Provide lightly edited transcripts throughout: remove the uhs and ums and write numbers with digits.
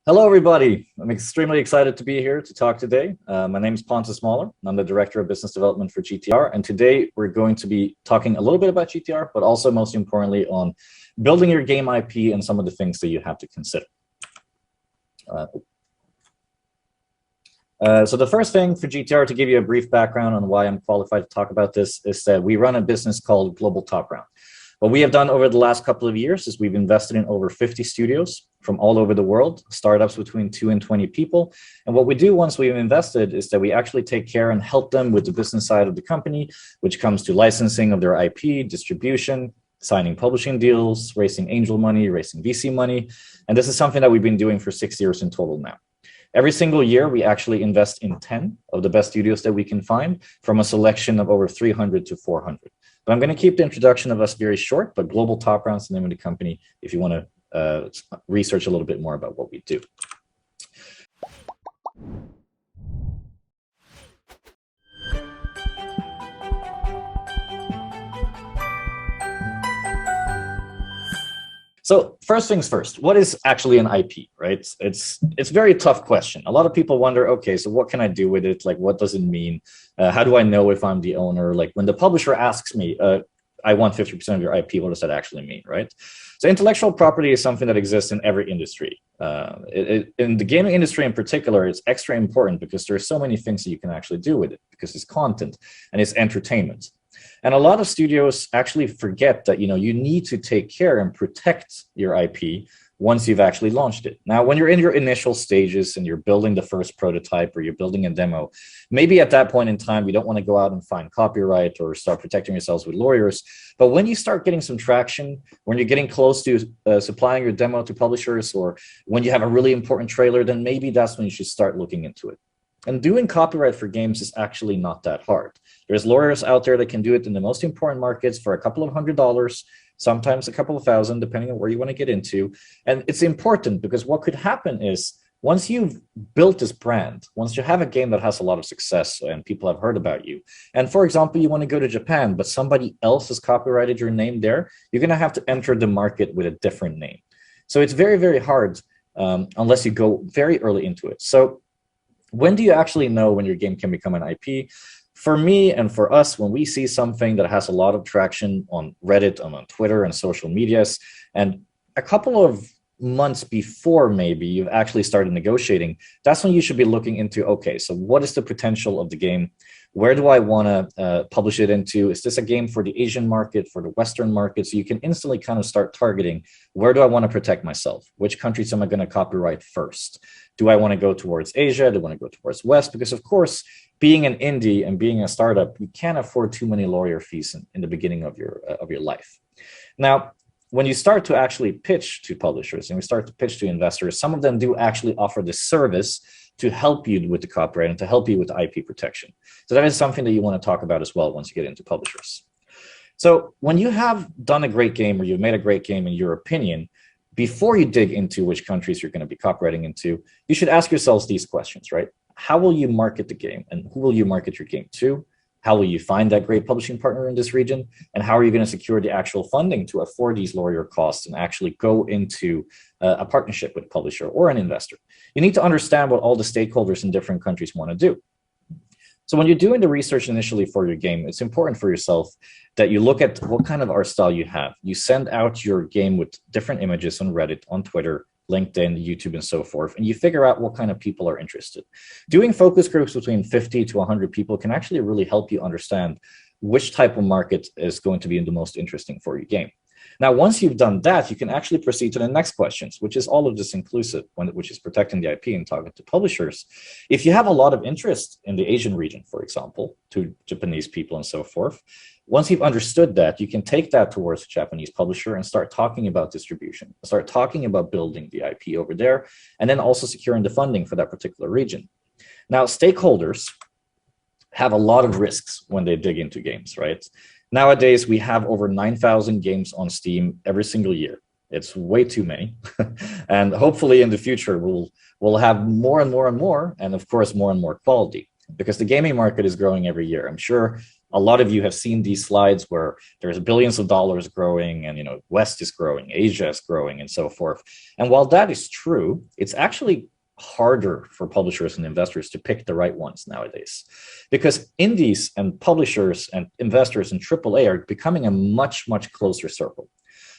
Hello, everybody. I'm extremely excited to be here to talk today. My name is Pontus Mähler, and I'm the Director of Business Development for GTR. And today we're going to be talking a little bit about GTR, but also most importantly on building your game IP and some of the things that you have to consider. So the first thing for GTR, to give you a brief background on why I'm qualified to talk about this, is that we run a business called Global Top Round. What we have done over the last couple of years is we've invested in over 50 studios from all over the world, startups between 2 and 20 people. And what we do once we've invested is that we actually take care and help them with the business side of the company, which comes to licensing of their IP, distribution, signing publishing deals, raising angel money, raising VC money. And this is something that we've been doing for 6 years in total now. Every single year, we actually invest in 10 of the best studios that we can find from a selection of over 300 to 400. But I'm going to keep the introduction of us very short, but Global Top Round is the name of the company if you want to research a little bit more about what we do. So first things first, what is actually an IP, right? It's a very tough question. A lot of people wonder, okay, so what can I do with it? Like, what does it mean? How do I know if I'm the owner? Like when the publisher asks me, I want 50% of your IP, what does that actually mean, right? So intellectual property is something that exists in every industry. In the gaming industry in particular, it's extra important because there are so many things that you can actually do with it because it's content and it's entertainment. And a lot of studios actually forget that, you need to take care and protect your IP once you've actually launched it. Now, when you're in your initial stages and you're building the first prototype or you're building a demo, maybe at that point in time, you don't want to go out and find copyright or start protecting yourselves with lawyers. But when you start getting some traction, when you're getting close to supplying your demo to publishers, or when you have a really important trailer, then maybe that's when you should start looking into it. And doing copyright for games is actually not that hard. There's lawyers out there that can do it in the most important markets for a couple of $100s, sometimes a couple of thousand, depending on where you want to get into. And it's important because what could happen is once you've built this brand, once you have a game that has a lot of success and people have heard about you, and for example, you want to go to Japan, but somebody else has copyrighted your name there, you're going to have to enter the market with a different name. So it's very, very hard unless you go very early into it. So when do you actually know when your game can become an IP? For me and for us, when we see something that has a lot of traction on Reddit, on Twitter and social medias, and a couple of months before maybe you've actually started negotiating, that's when you should be looking into, okay, so what is the potential of the game? Where do I want to publish it into? Is this a game for the Asian market, for the Western market? So you can instantly kind of start targeting, where do I want to protect myself? Which countries am I going to copyright first? Do I want to go towards Asia? Do I want to go towards West? Because of course, being an indie and being a startup, you can't afford too many lawyer fees in the beginning of your life. Now, when you start to actually pitch to publishers and we start to pitch to investors, some of them do actually offer this service to help you with the copyright and to help you with the IP protection. So that is something that you want to talk about as well once you get into publishers. So when you have done a great game or you've made a great game in your opinion, before you dig into which countries you're going to be copywriting into, you should ask yourselves these questions, right? How will you market the game and who will you market your game to? How will you find that great publishing partner in this region? And how are you going to secure the actual funding to afford these lawyer costs and actually go into a partnership with a publisher or an investor? You need to understand what all the stakeholders in different countries want to do. So when you're doing the research initially for your game, it's important for yourself that you look at what kind of art style you have. You send out your game with different images on Reddit, on Twitter, LinkedIn, YouTube, and so forth, and you figure out what kind of people are interested. Doing focus groups between 50 to 100 people can actually really help you understand which type of market is going to be the most interesting for your game. Now, once you've done that, you can actually proceed to the next questions, which is all of this inclusive, which is protecting the IP and talking to publishers. If you have a lot of interest in the Asian region, for example, to Japanese people and so forth, once you've understood that, you can take that towards a Japanese publisher and start talking about distribution, start talking about building the IP over there, and then also securing the funding for that particular region. Now, stakeholders have a lot of risks when they dig into games, right? Nowadays, we have over 9,000 games on Steam every single year. It's way too many. And hopefully in the future, we'll have more and more and more, and of course, more and more quality, because the gaming market is growing every year. I'm sure A lot of you have seen these slides where there's billions of dollars growing and, West is growing, Asia is growing and so forth. And while that is true, it's actually harder for publishers and investors to pick the right ones nowadays, because indies and publishers and investors in AAA are becoming a much, much closer circle.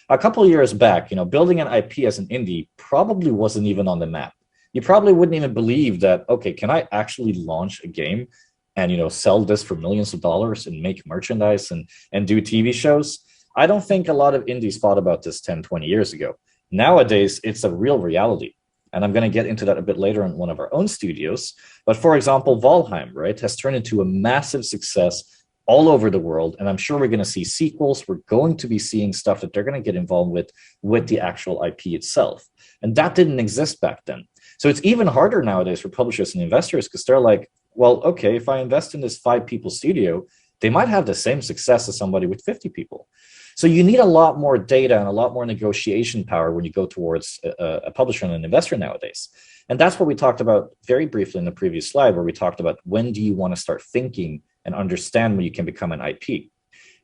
A couple of years back, building an IP as an indie probably wasn't even on the map. You probably wouldn't even believe that, okay, can I actually launch a game and, sell this for millions of dollars and make merchandise and do TV shows? I don't think a lot of indies thought about this 10, 20 years ago. Nowadays, it's a real reality. And I'm going to get into that a bit later in one of our own studios. But for example, Valheim, right, has turned into a massive success all over the world. And I'm sure we're going to see sequels. We're going to be seeing stuff that they're going to get involved with the actual IP itself. And that didn't exist back then. So it's even harder nowadays for publishers and investors, because they're like, well, okay, if I invest in this 5-people studio, they might have the same success as somebody with 50 people. So you need a lot more data and a lot more negotiation power when you go towards a publisher and an investor nowadays. And that's what we talked about very briefly in the previous slide, where we talked about when do you want to start thinking and understand when you can become an IP.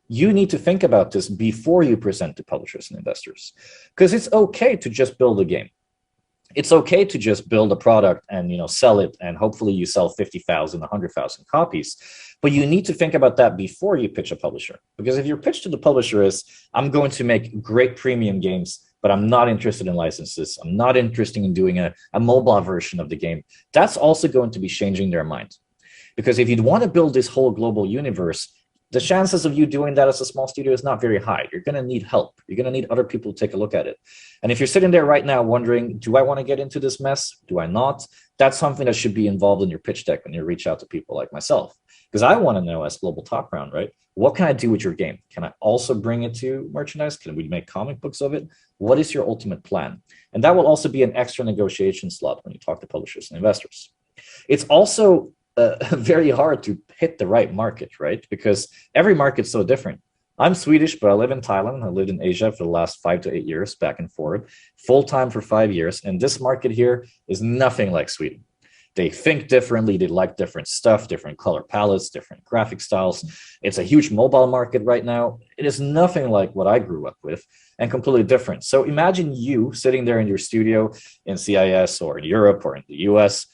You need to think about this before you present to publishers and investors, because it's okay to just build a game. It's okay to just build a product and sell it, and hopefully you sell 50,000, 100,000 copies. But you need to think about that before you pitch a publisher. Because if your pitch to the publisher is, I'm going to make great premium games, but I'm not interested in licenses, I'm not interested in doing a mobile version of the game, that's also going to be changing their mind. Because if you want to build this whole global universe, the chances of you doing that as a small studio is not very high. You're going to need help. You're going to need other people to take a look at it. And if you're sitting there right now wondering, do I want to get into this mess? Do I not? That's something that should be involved in your pitch deck when you reach out to people like myself. Because I want to know, as Global Top Round, right? What can I do with your game? Can I also bring it to merchandise? Can we make comic books of it? What is your ultimate plan? And that will also be an extra negotiation slot when you talk to publishers and investors. It's also very hard to hit the right market, right? Because every market's so different. I'm Swedish, but I live in Thailand. I lived in Asia for the last 5 to 8 years, back and forth, full-time for 5 years. And this market here is nothing like Sweden. They think differently. They like different stuff, different color palettes, different graphic styles. It's a huge mobile market right now. It is nothing like what I grew up with, and completely different. So imagine you sitting there in your studio in CIS or in Europe or in the US.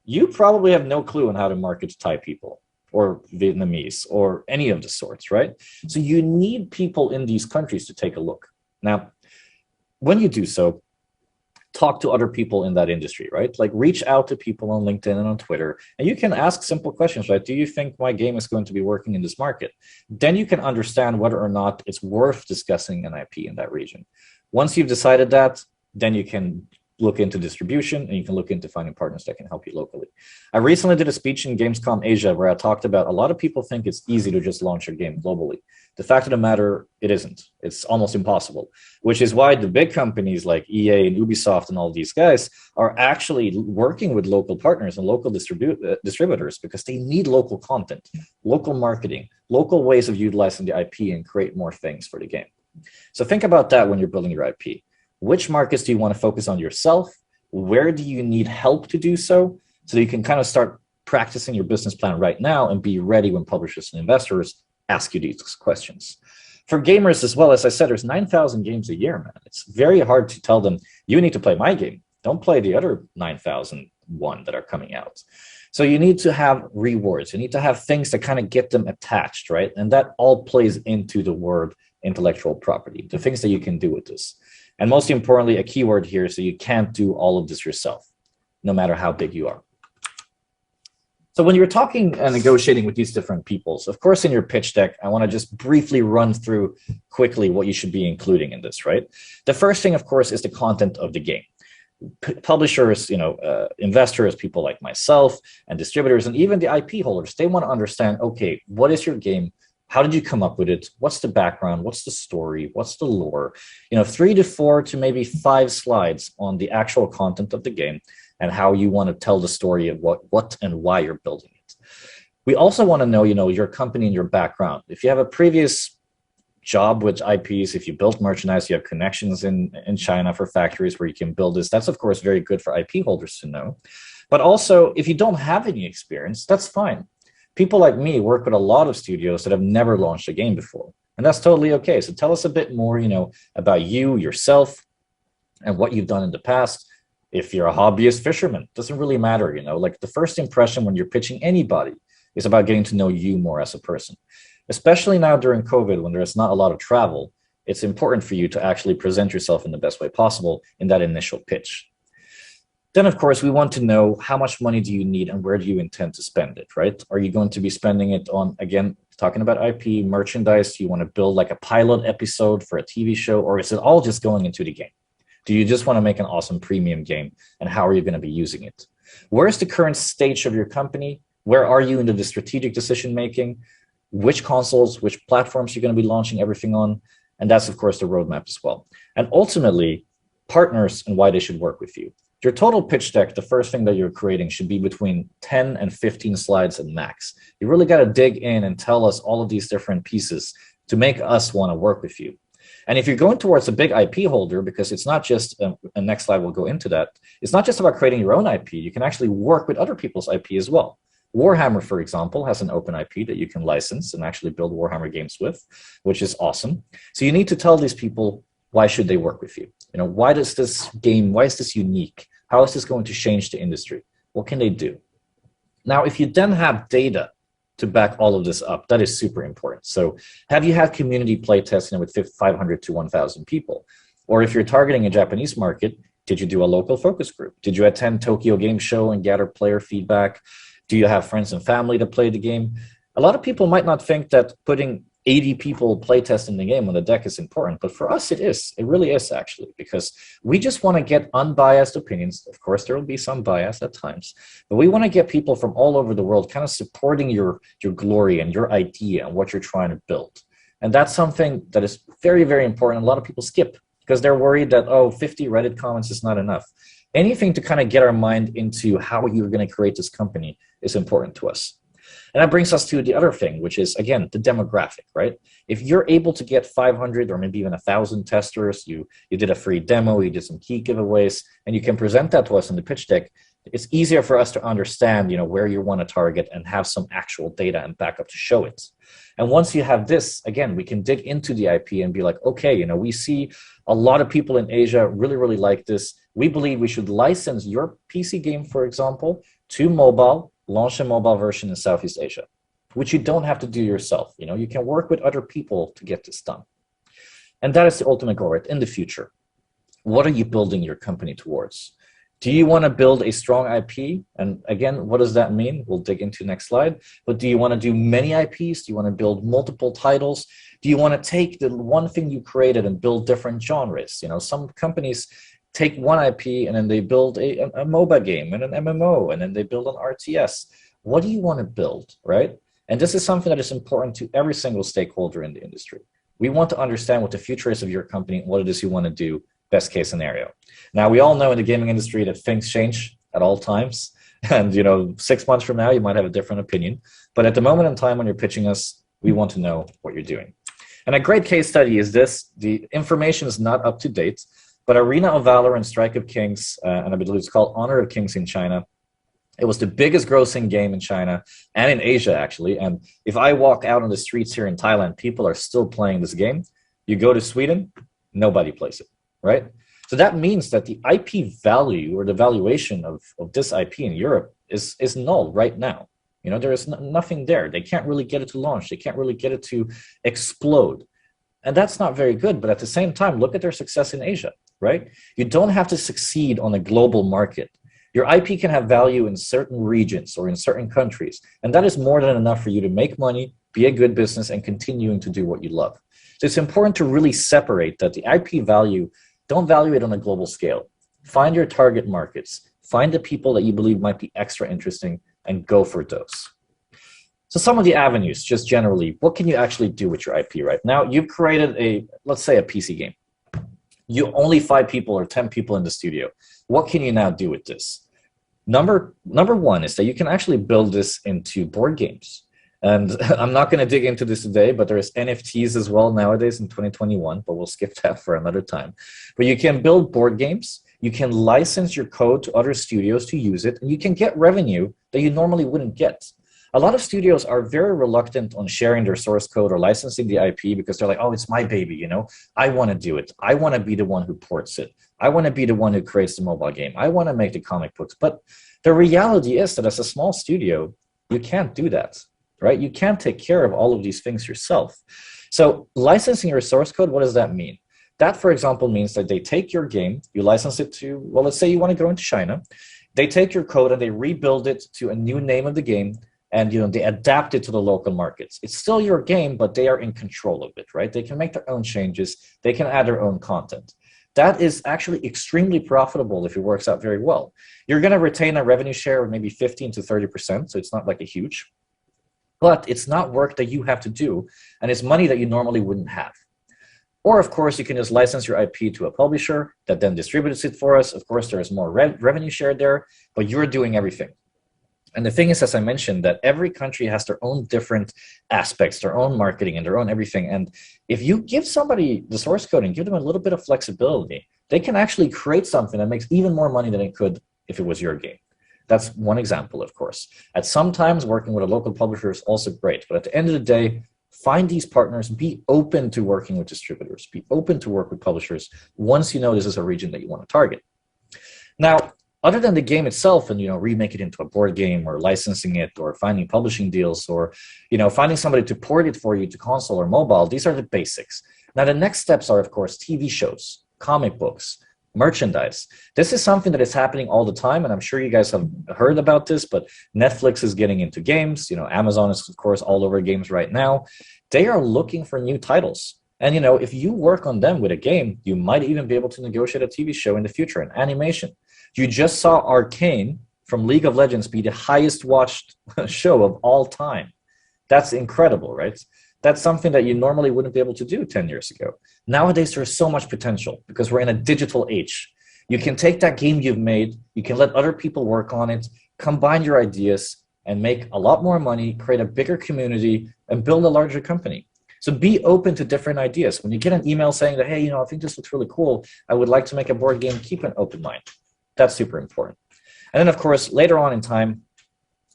You probably have no clue on how to market to Thai people or Vietnamese or any of the sorts, right? So you need people in these countries to take a look. Now, when you do so, talk to other people in that industry, right? Like reach out to people on LinkedIn and on Twitter, and you can ask simple questions, right? Do you think my game is going to be working in this market? Then you can understand whether or not it's worth discussing an IP in that region. Once you've decided that, then you can look into distribution, and you can look into finding partners that can help you locally. I recently did a speech in Gamescom Asia where I talked about a lot of people think it's easy to just launch a game globally. The fact of the matter, it isn't. It's almost impossible, which is why the big companies like EA and Ubisoft and all these guys are actually working with local partners and local distributors, because they need local content, local marketing, local ways of utilizing the IP and create more things for the game. So think about that when you're building your IP. Which markets do you want to focus on yourself? Where do you need help to do so? So you can kind of start practicing your business plan right now and be ready when publishers and investors ask you these questions. For gamers as well, as I said, there's 9,000 games a year, man. It's very hard to tell them, you need to play my game. Don't play the other 9,001 that are coming out. So you need to have rewards. You need to have things that kind of get them attached, right? And that all plays into the word intellectual property, the things that you can do with this. And most importantly, a keyword here, so you can't do all of this yourself, no matter how big you are. So when you're talking and negotiating with these different peoples, of course, in your pitch deck, I want to just briefly run through quickly what you should be including in this, right? The first thing, of course, is the content of the game. Publishers, investors, people like myself, and distributors, and even the IP holders, they want to understand, okay, what is your game? How did you come up with it? What's the background? What's the story? What's the lore? 3 to 4 to maybe 5 slides on the actual content of the game and how you want to tell the story of what and why you're building it. We also want to know, your company and your background. If you have a previous job with IPs, if you built merchandise, you have connections in China for factories where you can build this, that's of course very good for IP holders to know. But also, if you don't have any experience, that's fine. People like me work with a lot of studios that have never launched a game before, and that's totally okay. So tell us a bit more, about you, yourself, and what you've done in the past. If you're a hobbyist fisherman, doesn't really matter, like the first impression when you're pitching anybody is about getting to know you more as a person. Especially now during COVID, when there's not a lot of travel, it's important for you to actually present yourself in the best way possible in that initial pitch. Then, of course, we want to know how much money do you need and where do you intend to spend it, right? Are you going to be spending it on, again, talking about IP, merchandise? Do you want to build like a pilot episode for a TV show, or is it all just going into the game? Do you just want to make an awesome premium game, and how are you going to be using it? Where's the current stage of your company? Where are you into the strategic decision making? Which consoles, which platforms you're going to be launching everything on? And that's, of course, the roadmap as well. And ultimately, partners and why they should work with you. Your total pitch deck, the first thing that you're creating, should be between 10 and 15 slides at max. You really got to dig in and tell us all of these different pieces to make us want to work with you. And if you're going towards a big IP holder, because it's not just, and next slide will go into that, it's not just about creating your own IP. You can actually work with other people's IP as well. Warhammer, for example, has an open IP that you can license and actually build Warhammer games with, which is awesome. So you need to tell these people, why should they work with you? Why does this game, why is this unique? How is this going to change the industry? What can they do? Now, if you then have data to back all of this up, that is super important. So have you had community playtesting with 500 to 1,000 people? Or if you're targeting a Japanese market, did you do a local focus group? Did you attend Tokyo Game Show and gather player feedback? Do you have friends and family to play the game? A lot of people might not think that putting 80 people playtesting the game on the deck is important, but for us it is. It really is, actually, because we just want to get unbiased opinions. Of course, there will be some bias at times, but we want to get people from all over the world kind of supporting your glory and your idea and what you're trying to build. And that's something that is very, very important. A lot of people skip because they're worried that, 50 Reddit comments is not enough. Anything to kind of get our mind into how you're going to create this company is important to us. And that brings us to the other thing, which is, again, the demographic, right? If you're able to get 500 or maybe even 1,000 testers, you did a free demo, you did some key giveaways, and you can present that to us in the pitch deck, it's easier for us to understand, where you want to target and have some actual data and backup to show it. And once you have this, again, we can dig into the IP and be like, okay, we see a lot of people in Asia really, really like this. We believe we should license your PC game, for example, to mobile, launch a mobile version in Southeast Asia, which you don't have to do yourself. You can work with other people to get this done. And that is the ultimate goal, right? In the future, what are you building your company towards? Do you want to build a strong IP? And again, what does that mean? We'll dig into next slide. But do you want to do many IPs? Do you want to build multiple titles? Do you want to take the one thing you created and build different genres? Some companies take one IP and then they build a MOBA game and an MMO, and then they build an RTS. What do you want to build, right? And this is something that is important to every single stakeholder in the industry. We want to understand what the future is of your company and what it is you want to do, best case scenario. Now, we all know in the gaming industry that things change at all times. And, 6 months from now, you might have a different opinion. But at the moment in time when you're pitching us, we want to know what you're doing. And a great case study is this. The information is not up to date, but Arena of Valor and Strike of Kings, and I believe it's called Honor of Kings in China, it was the biggest grossing game in China and in Asia, actually. And if I walk out on the streets here in Thailand, people are still playing this game. You go to Sweden, nobody plays it, right? So that means that the IP value or the valuation of this IP in Europe is null right now. There is nothing there. They can't really get it to launch. They can't really get it to explode. And that's not very good. But at the same time, look at their success in Asia, right? You don't have to succeed on a global market. Your IP can have value in certain regions or in certain countries. And that is more than enough for you to make money, be a good business, and continuing to do what you love. So it's important to really separate that the IP value, don't value it on a global scale. Find your target markets. Find the people that you believe might be extra interesting and go for those. So some of the avenues, just generally, what can you actually do with your IP right now? You've created let's say a PC game. You only 5 people or 10 people in the studio. What can you now do with this? Number one is that you can actually build this into board games. And I'm not going to dig into this today, but there's NFTs as well nowadays in 2021, but we'll skip that for another time. But you can build board games. You can license your code to other studios to use it, and you can get revenue that you normally wouldn't get. A lot of studios are very reluctant on sharing their source code or licensing the IP because they're like, oh, it's my baby, you know, I want to do it. I want to be the one who ports it. I want to be the one who creates the mobile game. I want to make the comic books. But the reality is that as a small studio, you can't do that, right? You can't take care of all of these things yourself. So licensing your source code, what does that mean? That, for example, means that they take your game, you license it to, well, let's say you want to go into China. They take your code and they rebuild it to a new name of the game, and they adapt it to the local markets. It's still your game, but they are in control of it, right? They can make their own changes. They can add their own content. That is actually extremely profitable if it works out very well. You're going to retain a revenue share of maybe 15 to 30%, so it's not like a huge, but it's not work that you have to do, and it's money that you normally wouldn't have. Or, of course, you can just license your IP to a publisher that then distributes it for us. Of course, there is more revenue share there, but you're doing everything. And the thing is, as I mentioned, that every country has their own different aspects, their own marketing and their own everything. And if you give somebody the source code and give them a little bit of flexibility, they can actually create something that makes even more money than it could if it was your game. That's one example, of course. At some times, working with a local publisher is also great. But at the end of the day, find these partners, be open to working with distributors, be open to work with publishers once you know this is a region that you want to target. Now, other than the game itself and, remake it into a board game or licensing it or finding publishing deals or, finding somebody to port it for you to console or mobile, these are the basics. Now, the next steps are, of course, TV shows, comic books, merchandise. This is something that is happening all the time, and I'm sure you guys have heard about this, but Netflix is getting into games. Amazon is, of course, all over games right now. They are looking for new titles. And, if you work on them with a game, you might even be able to negotiate a TV show in the future, an animation. You just saw Arcane from League of Legends be the highest watched show of all time. That's incredible, right? That's something that you normally wouldn't be able to do 10 years ago. Nowadays, there's so much potential because we're in a digital age. You can take that game you've made, you can let other people work on it, combine your ideas, and make a lot more money, create a bigger community, and build a larger company. So be open to different ideas. When you get an email saying that, hey, I think this looks really cool, I would like to make a board game, keep an open mind. That's super important. And then, of course, later on in time,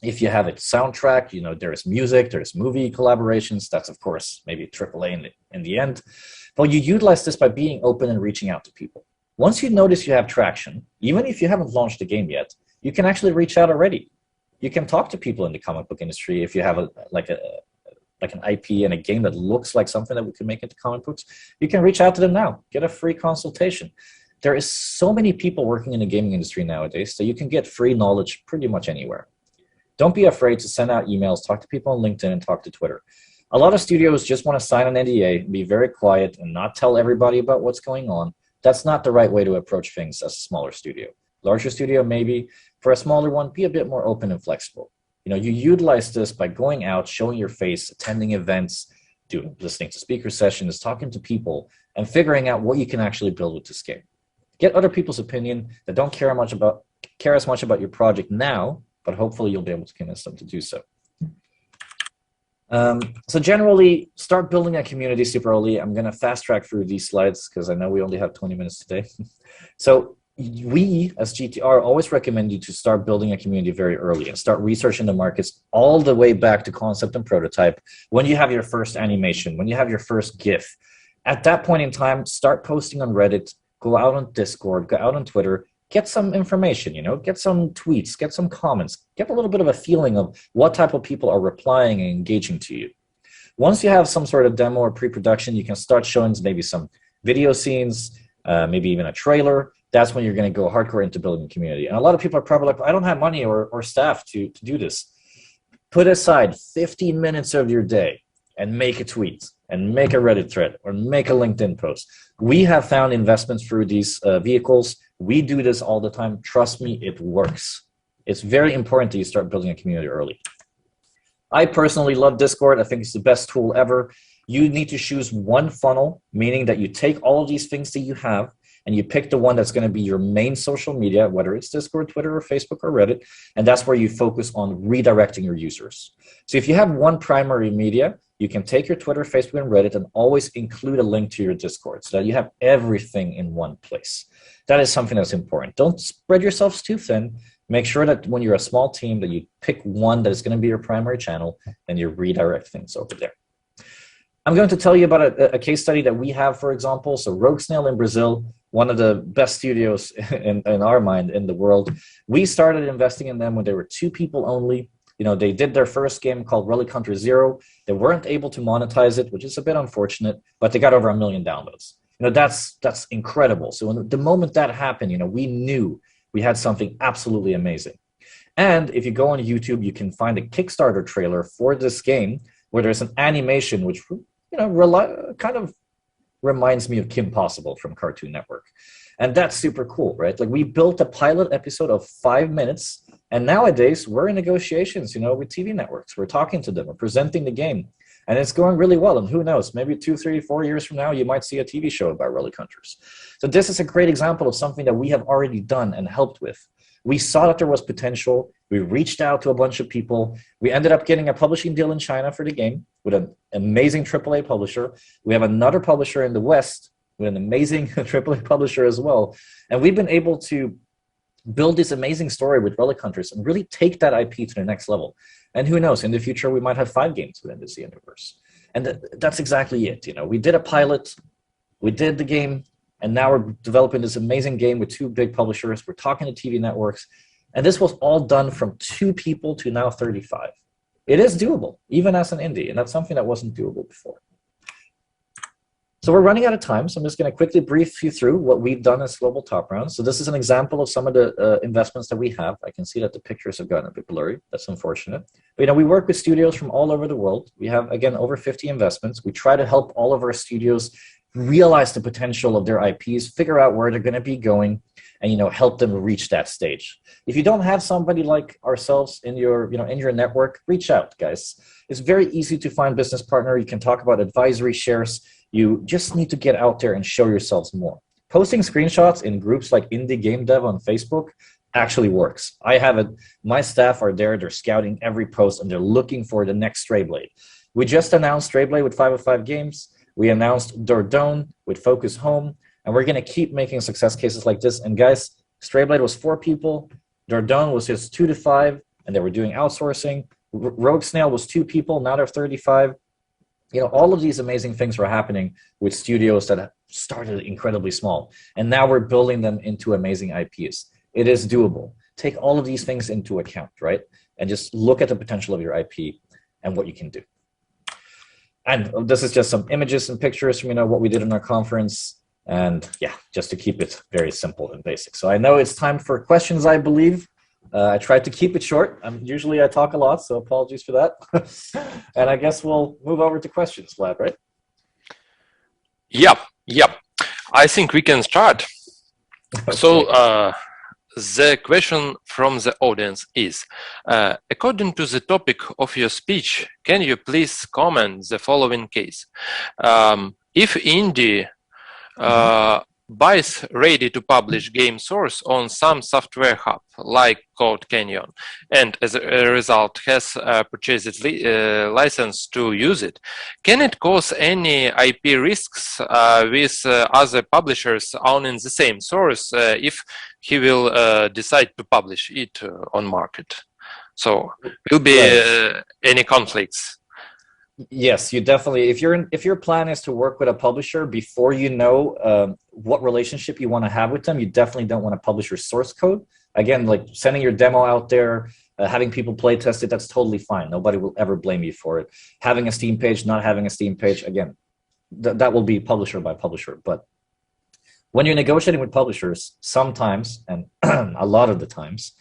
if you have a soundtrack, there's music, there's movie collaborations. That's, of course, maybe AAA in the end. But you utilize this by being open and reaching out to people. Once you notice you have traction, even if you haven't launched the game yet, you can actually reach out already. You can talk to people in the comic book industry if you have an IP and a game that looks like something that we could make into comic books. You can reach out to them now, get a free consultation. There is so many people working in the gaming industry nowadays that you can get free knowledge pretty much anywhere. Don't be afraid to send out emails, talk to people on LinkedIn, and talk to Twitter. A lot of studios just want to sign an NDA, be very quiet, and not tell everybody about what's going on. That's not the right way to approach things as a smaller studio. Larger studio, maybe. For a smaller one, be a bit more open and flexible. You utilize this by going out, showing your face, attending events, listening to speaker sessions, talking to people, and figuring out what you can actually build with this game. Get other people's opinion that don't care as much about your project now, but hopefully you'll be able to convince them to do so. So generally, start building a community super early. I'm going to fast track through these slides because I know we only have 20 minutes today. So we, as GTR, always recommend you to start building a community very early and start researching the markets all the way back to concept and prototype. When you have your first animation, when you have your first GIF, at that point in time, start posting on Reddit, go out on Discord, go out on Twitter, get some information, get some tweets, get some comments, get a little bit of a feeling of what type of people are replying and engaging to you. Once you have some sort of demo or pre-production, you can start showing maybe some video scenes, maybe even a trailer. That's when you're going to go hardcore into building a community. And a lot of people are probably like, I don't have money or staff to do this. Put aside 15 minutes of your day and make a tweet and make a Reddit thread or make a LinkedIn post. We have found investments through these vehicles. We do this all the time. Trust me, it works. It's very important that you start building a community early. I personally love Discord. I think it's the best tool ever. You need to choose one funnel, meaning that you take all of these things that you have and you pick the one that's going to be your main social media, whether it's Discord, Twitter, or Facebook, or Reddit, and that's where you focus on redirecting your users. So if you have one primary media, you can take your Twitter, Facebook, and Reddit and always include a link to your Discord so that you have everything in one place. That is something that's important. Don't spread yourselves too thin. Make sure that when you're a small team that you pick one that is going to be your primary channel and you redirect things over there. I'm going to tell you about a case study that we have, for example. So Rogue Snail in Brazil, one of the best studios in our mind in the world. We started investing in them when they were 2 people only. You know, they did their first game called Relic Hunter Zero. They weren't able to monetize it, which is a bit unfortunate, but they got over 1 million downloads. You know, that's incredible. So when the moment that happened, you know, we knew we had something absolutely amazing. And if you go on YouTube, you can find a Kickstarter trailer for this game where there's an animation which, you know, kind of reminds me of Kim Possible from Cartoon Network. And that's super cool, right? Like, we built a pilot episode of 5 minutes, and nowadays we're in negotiations, you know, with TV networks. We're talking to them, we're presenting the game, and it's going really well. And who knows, maybe 2, 3, 4 years from now, you might see a TV show about Relic Hunters. So this is a great example of something that we have already done and helped with. We saw that there was potential. We reached out to a bunch of people. We ended up getting a publishing deal in China for the game with an amazing AAA publisher. We have another publisher in the West with an amazing AAA publisher as well. And we've been able to build this amazing story with Relic Hunters and really take that IP to the next level. And who knows, in the future, we might have 5 games within this universe. And that's exactly it. You know, we did a pilot, we did the game, and now we're developing this amazing game with 2 big publishers. We're talking to TV networks. And this was all done from 2 people to now 35. It is doable, even as an indie, and that's something that wasn't doable before. So we're running out of time, so I'm just going to quickly brief you through what we've done as Global Top Rounds. So this is an example of some of the investments that we have. I can see that the pictures have gotten a bit blurry. That's unfortunate. But, you know, we work with studios from all over the world. We have, again, over 50 investments. We try to help all of our studios realize the potential of their IPs, figure out where they're going to be going, and, you know, help them reach that stage. If you don't have somebody like ourselves in your, you know, in your network, reach out, guys. It's very easy to find business partner. You can talk about advisory shares. You just need to get out there and show yourselves more. Posting screenshots in groups like Indie Game Dev on Facebook actually works. I have it. My staff are there. They're scouting every post, and they're looking for the next Strayblade. We just announced Strayblade with 505 Games. We announced Dordogne with Focus Home, and we're going to keep making success cases like this. And guys, Strayblade was 4 people. Dordogne was just 2 to 5, and they were doing outsourcing. Rogue Snail was 2 people. Now they're 35. You know, all of these amazing things were happening with studios that started incredibly small. And now we're building them into amazing IPs. It is doable. Take all of these things into account, right? And just look at the potential of your IP and what you can do. And this is just some images and pictures from, you know, what we did in our conference. And yeah, just to keep it very simple and basic. So I know it's time for questions, I believe. I tried to keep it short. Usually I talk a lot, so apologies for that. And I guess we'll move over to questions, Vlad, right? Yep. I think we can start. Okay. So the question from the audience is, according to the topic of your speech, can you please comment the following case? If indie buys ready-to-publish game source on some software hub like Code Canyon, and as a result has purchased license to use it, can it cause any IP risks with other publishers owning the same source if he will decide to publish it on market? So will be any conflicts? Yes, you definitely. If your plan is to work with a publisher before you know what relationship you want to have with them, you definitely don't want to publish your source code. Again, like sending your demo out there, having people play test it, that's totally fine. Nobody will ever blame you for it. Having a Steam page, not having a Steam page, again, that will be publisher by publisher. But when you're negotiating with publishers, sometimes, and a lot of the times,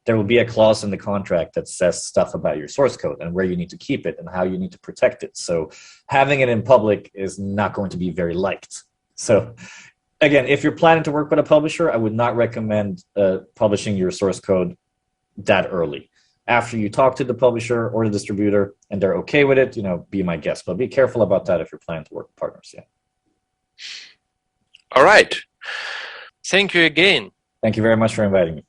there will be a clause in the contract that says stuff about your source code and where you need to keep it and how you need to protect it. So having it in public is not going to be very liked. So again, if you're planning to work with a publisher, I would not recommend publishing your source code that early. After you talk to the publisher or the distributor and they're okay with it, you know, be my guest. But be careful about that if you're planning to work with partners. Yeah. All right. Thank you again. Thank you very much for inviting me.